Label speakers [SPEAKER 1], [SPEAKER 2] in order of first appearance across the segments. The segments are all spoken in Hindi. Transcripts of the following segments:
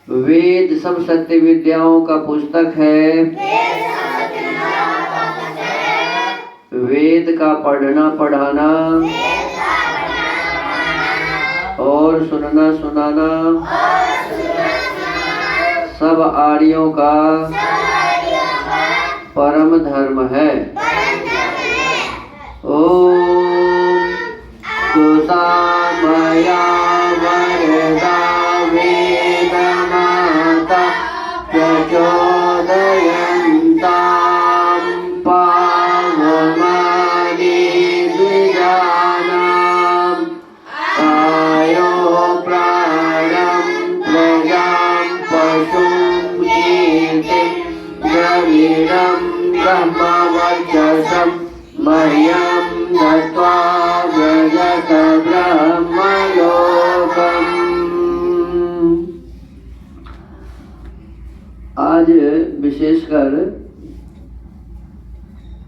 [SPEAKER 1] वेद सब सत्य विद्याओं का पुस्तक है। वेद का पढ़ना पढ़ाना और सुनना सुनाना सब आर्यों का परम धर्म है। ओम सुसामया वरदा वेदमाता प्रचोदयन्तां पावमानि द्विजानां आयो प्राणं प्रजां पशुं कीर्तिं द्रविणं ब्रह्मवर्चसं मह्यं दत्त्वा व्रजत ब्रह्मलोकम्। आज विशेषकर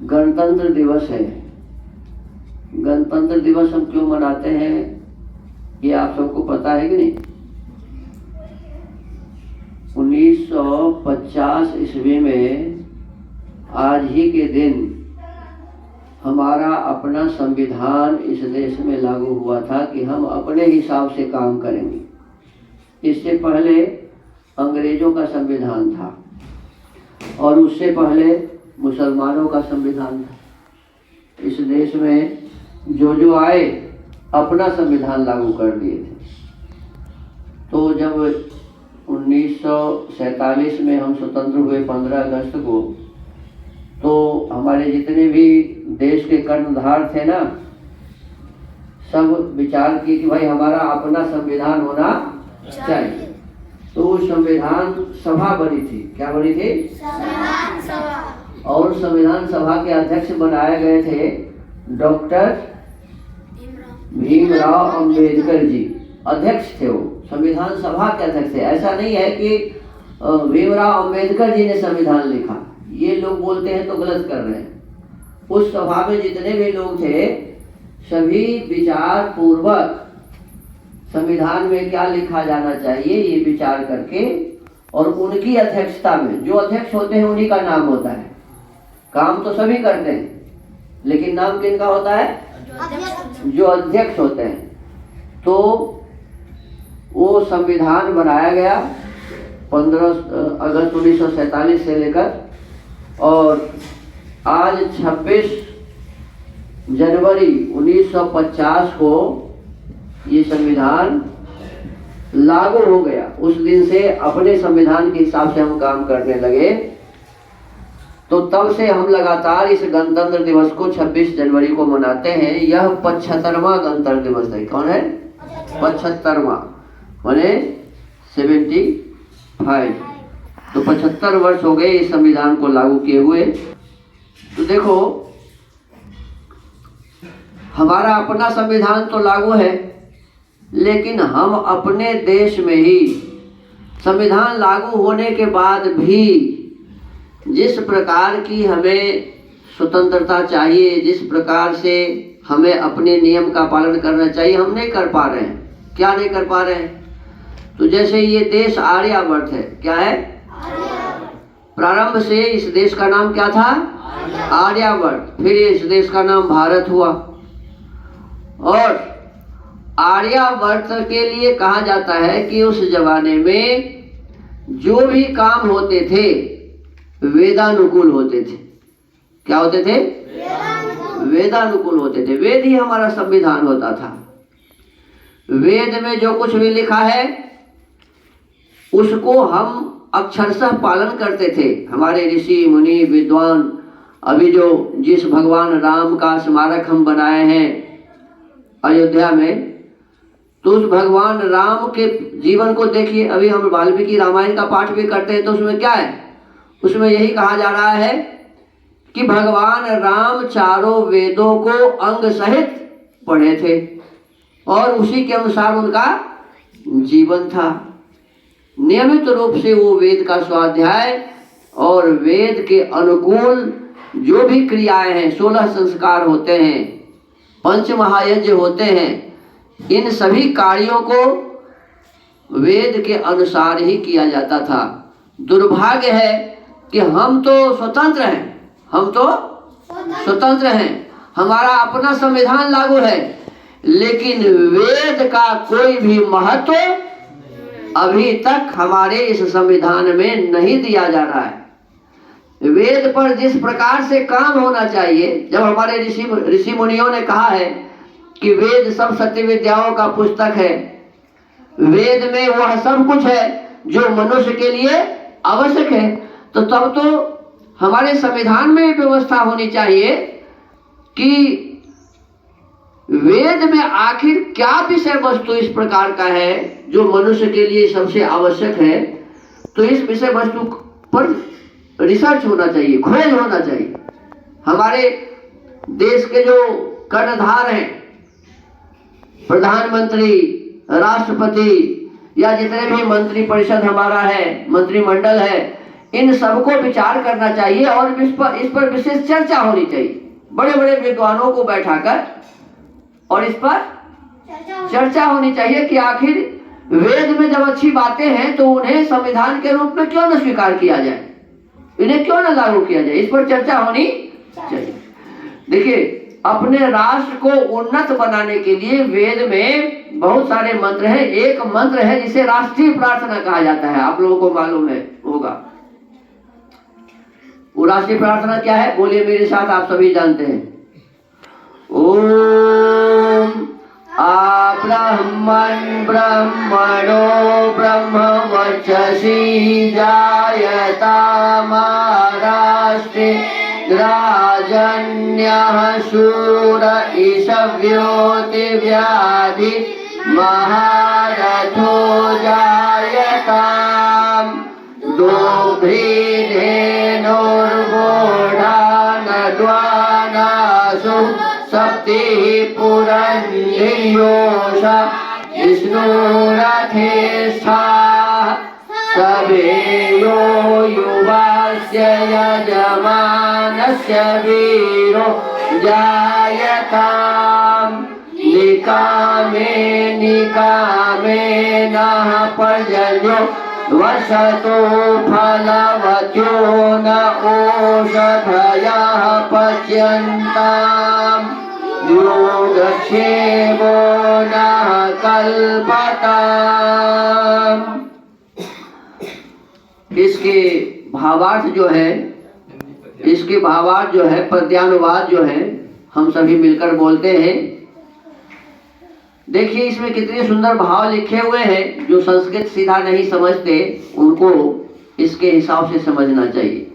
[SPEAKER 1] गणतंत्र दिवस है। गणतंत्र दिवस हम क्यों मनाते हैं ये आप सबको पता है कि नहीं? 1950 ईस्वी में आज ही के दिन हमारा अपना संविधान इस देश में लागू हुआ था कि हम अपने हिसाब से काम करेंगे। इससे पहले अंग्रेजों का संविधान था और उससे पहले मुसलमानों का संविधान था। इस देश में जो आए अपना संविधान लागू कर दिए थे। तो जब 1947 में हम स्वतंत्र हुए 15 अगस्त को, तो हमारे जितने भी देश के कर्णधार थे ना, सब विचार किए कि भाई हमारा अपना संविधान होना चाहिए। तो संविधान सभा बनी थी। क्या बनी थी? संविधान सभा। और संविधान सभा के अध्यक्ष बनाए गए थे डॉक्टर भीमराव अंबेडकर जी। अध्यक्ष थे वो, संविधान सभा के अध्यक्ष थे। ऐसा नहीं है कि भीमराव अंबेडकर जी ने संविधान लिखा, ये लोग बोलते हैं तो गलत कर रहे हैं। उस सभा में जितने भी लोग थे सभी विचार पूर्वक संविधान में क्या लिखा जाना चाहिए ये विचार करके, और उनकी अध्यक्षता में, जो अध्यक्ष होते हैं उन्हीं का नाम होता है। काम तो सभी करते हैं लेकिन नाम किनका होता है? जो अध्यक्ष होते हैं। तो वो संविधान बनाया गया 15 अगस्त 1947 से लेकर, और आज 26 जनवरी 1950 को ये संविधान लागू हो गया। उस दिन से अपने संविधान के हिसाब से हम काम करने लगे। तो तब से हम लगातार इस गणतंत्र दिवस को 26 जनवरी को मनाते हैं। यह 75वां गणतंत्र दिवस है। कौन है? 75वां माने 75। तो 75 वर्ष हो गए इस संविधान को लागू किए हुए। तो देखो, हमारा अपना संविधान तो लागू है, लेकिन हम अपने देश में ही संविधान लागू होने के बाद भी जिस प्रकार की हमें स्वतंत्रता चाहिए, जिस प्रकार से हमें अपने नियम का पालन करना चाहिए, हम नहीं कर पा रहे हैं। क्या नहीं कर पा रहे हैं? तो जैसे ये देश आर्यावर्त है। क्या है? प्रारंभ से इस देश का नाम क्या था? आर्यावर्त। फिर इस देश का नाम भारत हुआ। और आर्यावर्त के लिए कहा जाता है कि उस जमाने में जो भी काम होते थे वेदानुकूल होते थे। क्या होते थे? वेदानुकूल होते थे। वेद ही हमारा संविधान होता था। वेद में जो कुछ भी लिखा है उसको हम अक्षरशः पालन करते थे। हमारे ऋषि मुनि विद्वान, अभी जो जिस भगवान राम का स्मारक हम बनाए हैं अयोध्या में, तो उस भगवान राम के जीवन को देखिए। अभी हम वाल्मीकि रामायण का पाठ भी करते हैं तो उसमें क्या है? उसमें यही कहा जा रहा है कि भगवान राम चारों वेदों को अंग सहित पढ़े थे और उसी के अनुसार उनका जीवन था। नियमित रूप से वो वेद का स्वाध्याय और वेद के अनुकूल जो भी क्रियाएं हैं, 16 संस्कार होते हैं, 5 महायज्ञ होते हैं, इन सभी कार्यों को वेद के अनुसार ही किया जाता था। दुर्भाग्य है कि हम तो स्वतंत्र हैं, हम तो स्वतंत्र हैं, हमारा अपना संविधान लागू है, लेकिन वेद का कोई भी महत्व अभी तक हमारे इस संविधान में नहीं दिया जा रहा है। वेद पर जिस प्रकार से काम होना चाहिए, जब हमारे ऋषि मुनियों ने कहा है कि वेद सब सत्य विद्याओं का पुस्तक है, वेद में वह सब कुछ है जो मनुष्य के लिए आवश्यक है, तो तब तो हमारे संविधान में व्यवस्था होनी चाहिए कि वेद में आखिर क्या विषय वस्तु इस प्रकार का है जो मनुष्य के लिए सबसे आवश्यक है। तो इस विषय वस्तु पर रिसर्च होना चाहिए, खोज होना चाहिए। हमारे देश के जो कर्णधार हैं, प्रधानमंत्री, राष्ट्रपति या जितने भी मंत्री परिषद हमारा है, मंत्रिमंडल है, इन सबको विचार करना चाहिए और इस पर विशेष चर्चा होनी चाहिए। बड़े बड़े विद्वानों को बैठाकर और इस पर चर्चा होनी चाहिए कि आखिर वेद में जब अच्छी बातें हैं तो उन्हें संविधान के रूप में क्यों न स्वीकार किया जाए, इन्हें क्यों न लागू किया जाए, इस पर चर्चा होनी चाहिए। देखिए, अपने राष्ट्र को उन्नत बनाने के लिए वेद में बहुत सारे मंत्र हैं। एक मंत्र है जिसे राष्ट्रीय प्रार्थना कहा जाता है, आप लोगों को मालूम है होगा। वो राष्ट्रीय प्रार्थना क्या है, बोलिए मेरे साथ, आप सभी जानते हैं। ओम ब्रह्मण ब्रह्मणो ब्रह्मवचसी जायता महाराष्ट्रे राजन्यः शूर ईशव्योति व्याधि महारथो जायताम् दोभ्रीधेनुर्वोढानद्वानासु सप्तिः पुरन्धियोषा विष्णुरथेष्ठाः सवेयो युवास्य यजमानस्य वीरो जायताम् निकामे निकामे नः पर्जन्यो वसतो फलवत्यो न ओषधयः पच्यन्ताम् योगक्षेमो नः कल्पताम्। इसके भावार्थ जो है, पद्यानुवाद जो है, हम सभी मिलकर बोलते हैं। देखिए इसमें कितने सुंदर भाव लिखे हुए हैं। जो संस्कृत सीधा नहीं समझते उनको इसके हिसाब से समझना चाहिए।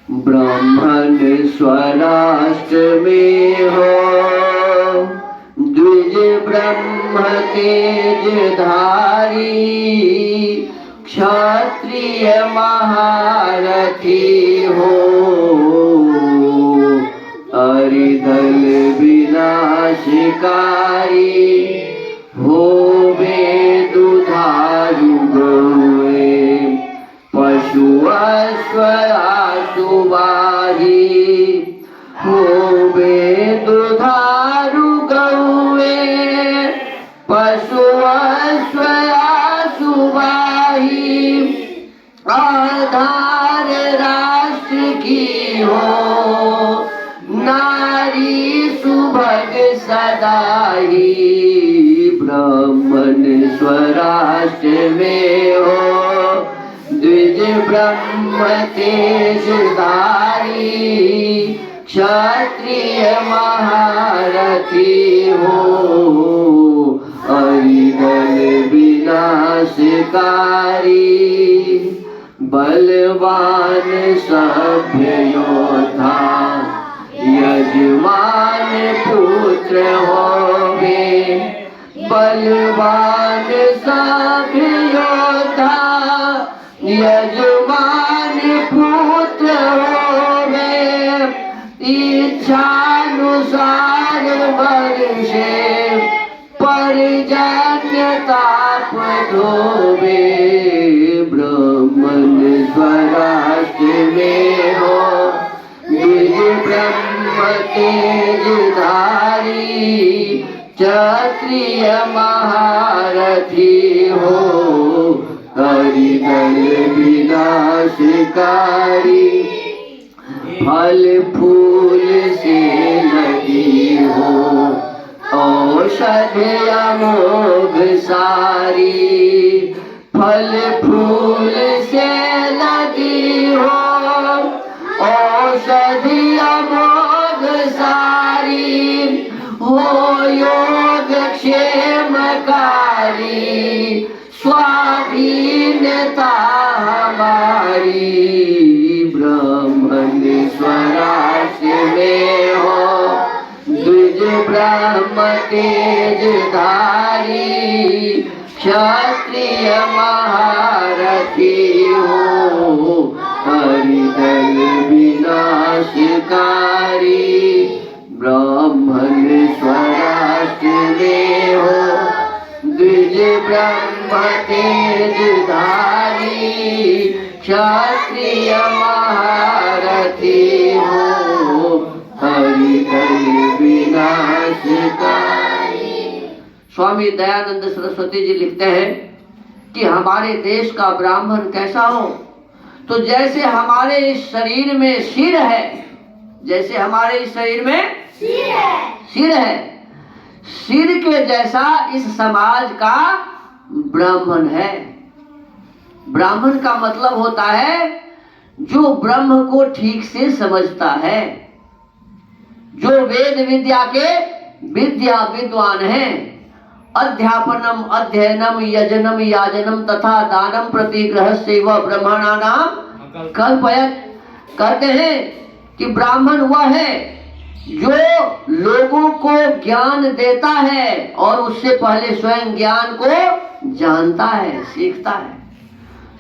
[SPEAKER 1] ब्राह्मण स्वराष्ट्र में हो, द्विज ब्रह्म तेज धारी, क्षत्रिय महारथी हो, अरिदल विनाशकारी, होवे दुधारू गौए, पशु अश्व आशुवाही, होवे दुधारू गौए, पशु अश्व आशुवाही, आधार राष्ट्र की हो, नारी सुभग सदा ही, ब्राह्मण स्वराष्ट्र में हो, द्विज ब्रह्म तेज धारी, क्षत्रिय महारथी हो, अरिदल विनाशकारी, बलवान सभ्य योद्धा, यजमान पुत्र होवे, बलवान सभ्य योद्धा, यजमान पुत्र होवे, इच्छानुसार वर्षे परिजन्य ताप धोवे, ब्राह्मण स्वराष्ट्र में हो, द्विज ब्रह्म तेज धारी, क्षत्रिय महारथी हो, हरिदल विनाशकारी, फल फूल से लगी हो, औषधि अमोघ सारी, फल फूल से लगी हो, औषधि अमोघ सारी, हो योग क्षेमकारी, स्वाधीनता हमारी, ब्राह्मण स्वराज्य में हो, द्विज ब्रह्म तेजधारी, क्षत्रिय महारथी हो, हरिदल विनाशकारी, ब्राह्मण स्वराज्य में हो, द्विज ब्रह्म तेजधारी, क्षत्रिय महारथी हो, हरिदल विनाशकारी। स्वामी दयानंद सरस्वती जी लिखते हैं कि हमारे देश का ब्राह्मण कैसा हो, तो जैसे हमारे इस शरीर में सिर है, जैसे हमारे इस शरीर में सिर है, सिर के जैसा इस समाज का ब्राह्मण है। ब्राह्मण का मतलब होता है जो ब्रह्म को ठीक से समझता है, जो वेद विद्या के विद्वान है। अध्यापनम अध्ययनम यजनम याजनम तथा दानम प्रतिग्रह से वह ब्रह्मणानाम कल्पयत। कहते हैं कि ब्राह्मण वह है जो लोगों को ज्ञान देता है और उससे पहले स्वयं ज्ञान को जानता है, सीखता है।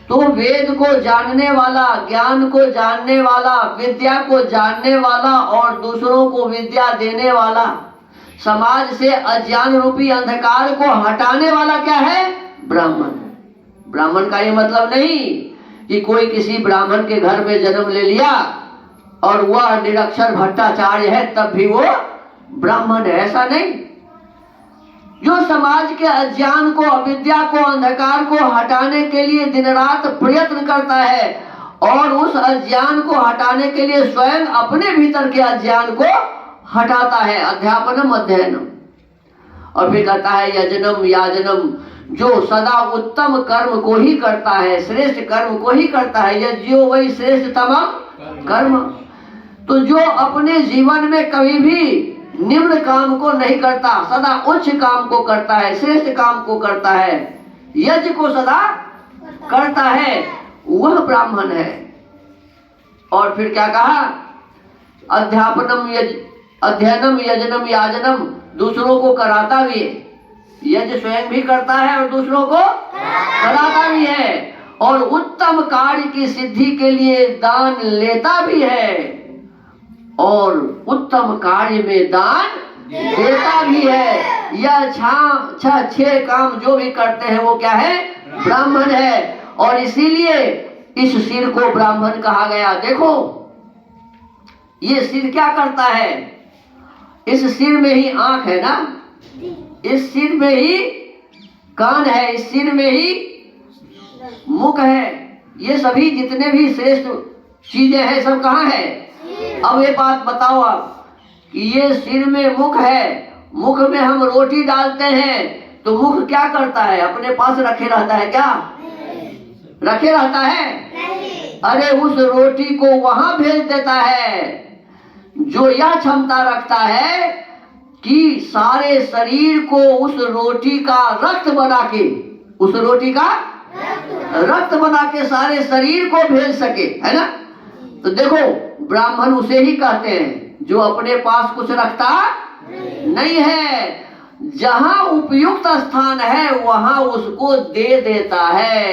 [SPEAKER 1] तो वेद को जानने वाला, ज्ञान को जानने वाला, विद्या को जानने वाला और दूसरों को विद्या देने वाला, समाज से अज्ञान रूपी अंधकार को हटाने वाला क्या है? ब्राह्मण। ब्राह्मण का ये मतलब नहीं कि कोई किसी ब्राह्मण के घर में जन्म ले लिया और वह निरक्षर भट्टाचार्य है तब भी वो ब्राह्मण है, ऐसा नहीं। जो समाज के अज्ञान को, अविद्या को, अंधकार को हटाने के लिए दिन रात प्रयत्न करता है और उस अज्ञान को हटाने के लिए स्वयं अपने भीतर के अज्ञान को हटाता है। अध्यापनम अध्ययनम। और फिर कहता है यजनम याजनम, जो सदा उत्तम कर्म को ही करता है, श्रेष्ठ कर्म को ही करता है। यज्ञो वही श्रेष्ठतम कर्म। तो जो अपने जीवन में कभी भी निम्न काम को नहीं करता, सदा उच्च काम को करता है, श्रेष्ठ काम को करता है, यज्ञ को सदा करता है, वह ब्राह्मण है। और फिर क्या कहा? अध्ययनम यजनम याजनम, दूसरों को कराता भी है। यज्ञ स्वयं भी करता है और दूसरों को कराता भी है, और उत्तम कार्य की सिद्धि के लिए दान लेता भी है, और उत्तम कार्य में दान देता भी है। यह 6 काम जो भी करते हैं वो क्या है? ब्राह्मण है। और इसीलिए इस सिर को ब्राह्मण कहा गया। देखो ये सिर क्या करता है? इस सिर में ही आंख है ना, इस सिर में ही कान है, इस सिर में ही मुख है। ये सभी जितने भी श्रेष्ठ चीजें हैं सब कहाँ है? अब ये बात बताओ आप कि ये सिर में मुख है, मुख में हम रोटी डालते हैं तो मुख क्या करता है? अपने पास रखे रहता है क्या? रखे रहता है? अरे उस रोटी को वहां भेज देता है जो यह क्षमता रखता है कि सारे शरीर को उस रोटी का रक्त बना के, उस रोटी का रक्त बना के सारे शरीर को भेज सके, है ना? तो देखो ब्राह्मण उसे ही कहते हैं जो अपने पास कुछ रखता नहीं है, जहां उपयुक्त स्थान है वहां उसको दे देता है।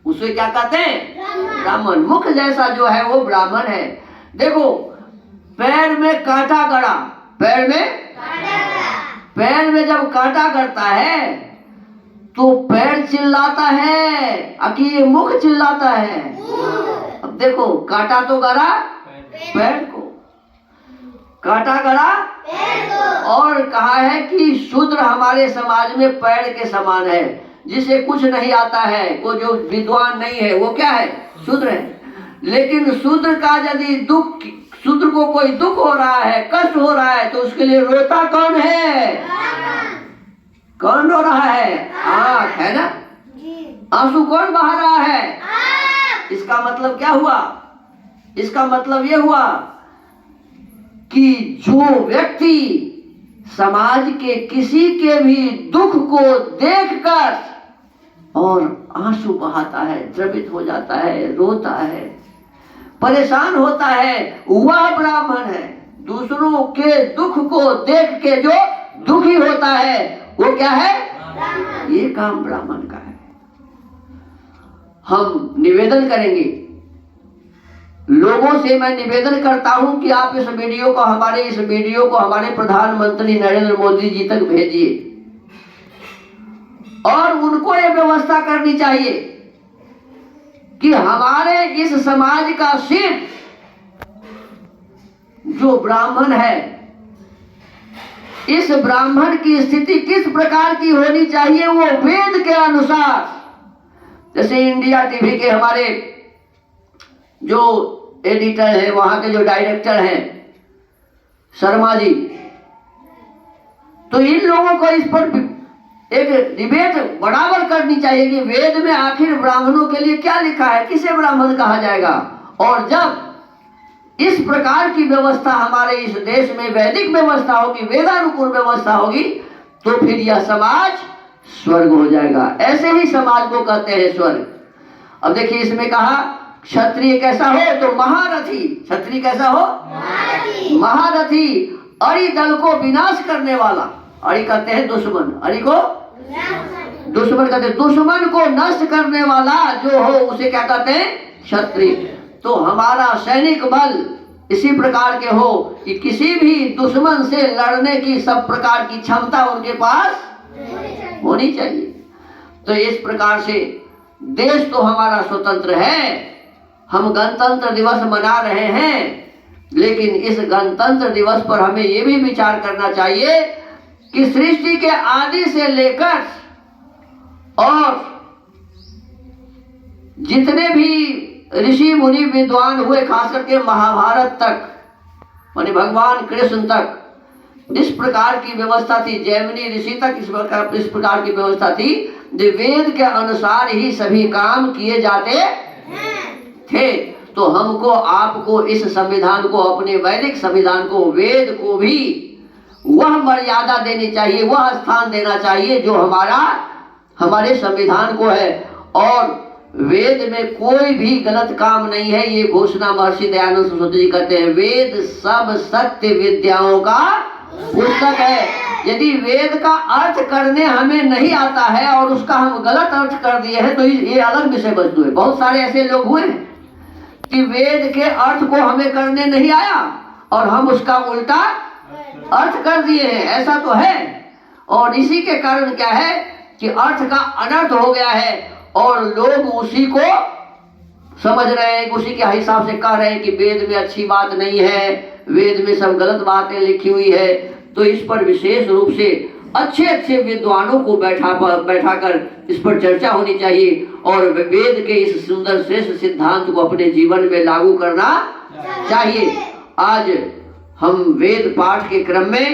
[SPEAKER 1] उसे क्या कहते हैं? ब्राह्मण। मुख जैसा जो है वो ब्राह्मण है। देखो पैर में कांटा गड़ा, पैर में जब कांटा करता है तो पैर चिल्लाता है कि ये मुख चिल्लाता है। अब देखो कांटा तो गड़ा पैर को, कांटा गड़ा और कहा है कि शूद्र हमारे समाज में पेड़ के समान है, जिसे कुछ नहीं आता है, वो जो विद्वान नहीं है वो क्या है, शूद्र है। लेकिन शूद्र का यदि दुख, शूद्र को कोई दुख हो रहा है, कष्ट हो रहा है, तो उसके लिए रोता कौन है, कौन रो रहा है, आँख है ना, आंसू कौन बहा रहा है। इसका मतलब क्या हुआ, इसका मतलब ये हुआ कि जो व्यक्ति समाज के किसी के भी दुख को देखकर और आंसू बहाता है, द्रवित हो जाता है, रोता है, परेशान होता है, वह ब्राह्मण है। दूसरों के दुख को देख के जो दुखी होता है वो क्या है, ये काम ब्राह्मण का है। हम निवेदन करेंगे, लोगों से मैं निवेदन करता हूं कि आप इस वीडियो को हमारे प्रधानमंत्री नरेंद्र मोदी जी तक भेजिए और उनको ये व्यवस्था करनी चाहिए कि हमारे इस समाज का सिर जो ब्राह्मण है, इस ब्राह्मण की स्थिति किस प्रकार की होनी चाहिए, वो वेद के अनुसार। जैसे इंडिया टीवी के हमारे जो एडिटर है, वहां के जो डायरेक्टर हैं शर्मा जी, तो इन लोगों को इस पर एक डिबेट बराबर करनी चाहिए कि वेद में आखिर ब्राह्मणों के लिए क्या लिखा है, किसे ब्राह्मण कहा जाएगा। और जब इस प्रकार की व्यवस्था हमारे इस देश में वैदिक व्यवस्था होगी, वेदानुकूल व्यवस्था होगी, तो फिर यह समाज स्वर्ग हो जाएगा। ऐसे ही समाज को कहते हैं स्वर्ग। अब देखिए इसमें कहा क्षत्रिय कैसा हो, तो महारथी। क्षत्रिय कैसा हो, महारथी। अरि दल को विनाश करने वाला, अरि कहते हैं दुश्मन, अरि को दुश्मन कहते हैं, दुश्मन को नष्ट करने वाला जो हो उसे क्या कहते हैं, क्षत्रिय। तो हमारा सैनिक बल इसी प्रकार के हो कि किसी भी दुश्मन से लड़ने की सब प्रकार की क्षमता उनके पास होनी चाहिए। तो इस प्रकार से देश तो हमारा स्वतंत्र है, हम गणतंत्र दिवस मना रहे हैं, लेकिन इस गणतंत्र दिवस पर हमें ये भी विचार करना चाहिए कि सृष्टि के आदि से लेकर और जितने भी ऋषि मुनि विद्वान हुए, खास करके महाभारत तक, माने भगवान कृष्ण तक इस प्रकार की व्यवस्था थी, जैमिनी ऋषि तक इस प्रकार की व्यवस्था थी। वेद के अनुसार ही सभी काम किए जाते थे। तो हमको आपको इस संविधान को, अपने वैदिक संविधान को, वेद को भी वह मर्यादा देनी चाहिए, वह स्थान देना चाहिए जो हमारे संविधान को है। और वेद में कोई भी गलत काम नहीं है, ये घोषणा महर्षि दयानंद सरस्वती जी कहते हैं। वेद सब सत्य विद्याओं का पुस्तक है। यदि वेद का अर्थ करने हमें नहीं आता है और उसका हम गलत अर्थ कर दिए हैं, तो ये अलग विषय वस्तु है। बहुत सारे ऐसे लोग हुए हैं कि वेद के अर्थ को हमें करने नहीं आया और हम उसका उल्टा अर्थ कर दिए हैं, ऐसा तो है। और इसी के कारण क्या है कि अर्थ का अनर्थ हो गया है और लोग उसी को समझ रहे हैं, उसी के हिसाब से कह रहे हैं कि वेद में अच्छी बात नहीं है, वेद में सब गलत बातें लिखी हुई है। तो इस पर विशेष रूप से अच्छे अच्छे विद्वानों को बैठाकर इस पर चर्चा होनी चाहिए और वेद के इस सुंदर श्रेष्ठ सिद्धांत को अपने जीवन में लागू करना चाहिए। आज हम वेद पाठ के क्रम में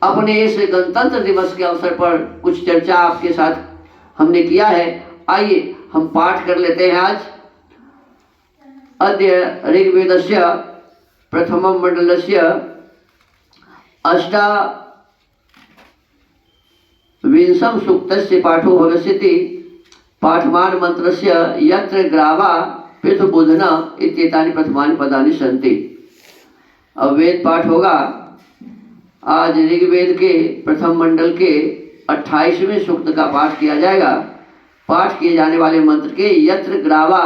[SPEAKER 1] अपने इस गणतंत्र दिवस के अवसर पर कुछ चर्चा आपके साथ हमने किया है। आइए हम पाठ कर लेते हैं। आज अद्य ऋग्वेदस्य प्रथमं मंडलस्य अष्टाविंशं सूक्तस्य पाठो भविष्यति। पाठमान मंत्रस्य यत्र ग्रावा पृथुबुधना इत्येतानि प्रथमानि पदानि सन्ति। अब वेद पाठ होगा। आज ऋग्वेद के प्रथम मंडल के 28वें सूक्त का पाठ किया जाएगा। पाठ किए जाने वाले मंत्र के यत्र ग्रावा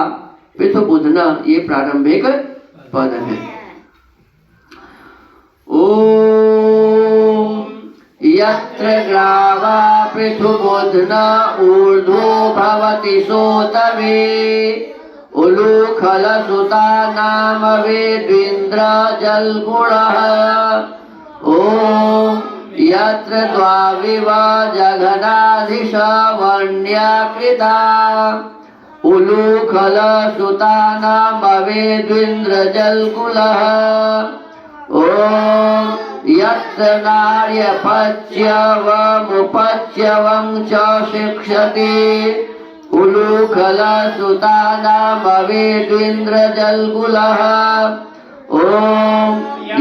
[SPEAKER 1] पृथुबुधना ये प्रारंभिक पद है। ओम यत्र ग्रावा पृथुबुधना ऊर्ध्वो भवति सोतवे उलूखल सुता नाम वेद्विन्द्र जलगुणः ॐ यत्र द्वाविव जघनाधिशवन्याकृता उलूखलसुतानामवेद्विन्द्रजल्कुलः ॐ यत्र नार्यपच्यवमुपच्यवं च शिक्षति उलूखलसुतानामवेद्विन्द्रजल्कुलः ॐ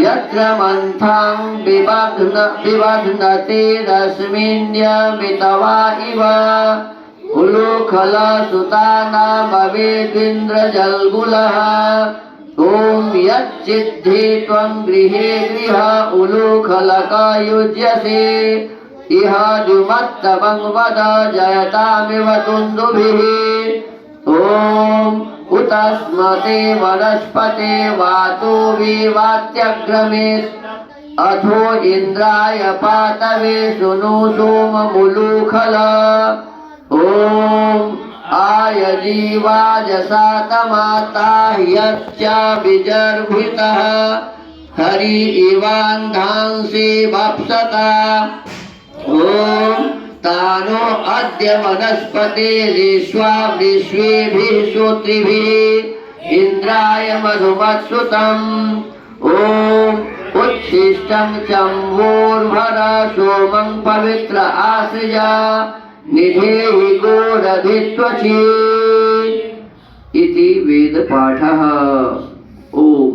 [SPEAKER 1] यत्र मन्थं विबध्नति रश्मिन्यमितवा इव उलूखलसुतानामवेद्विन्द्रजल्कुलः ॐ यच्चिद्धि त्वं गृहे गृह उलूखलकयुज्यसे इह द्युमत्तमं वद जयतामिव तुन्दुभिः ॐ उतस्मते वनस्पते वातो विवात्यग्रमे अथो इन्द्राय पातवे सुनु सोममुलूखल ॐ आयजीवाजसा तमाता ह्यश्च विजर्भितः हरि इवान्धांसि वप्सता ॐ तानो अद्य वनस्पते विश्वा विश्वेभिः श्रोत्रिभिः इन्द्राय मधुमत्सुतम् ॐ उच्छिष्टं चम्भोर्भर सोमं पवित्र आश्रय निधेहि गोरधित्वचि इति वेदपाठः। ओम।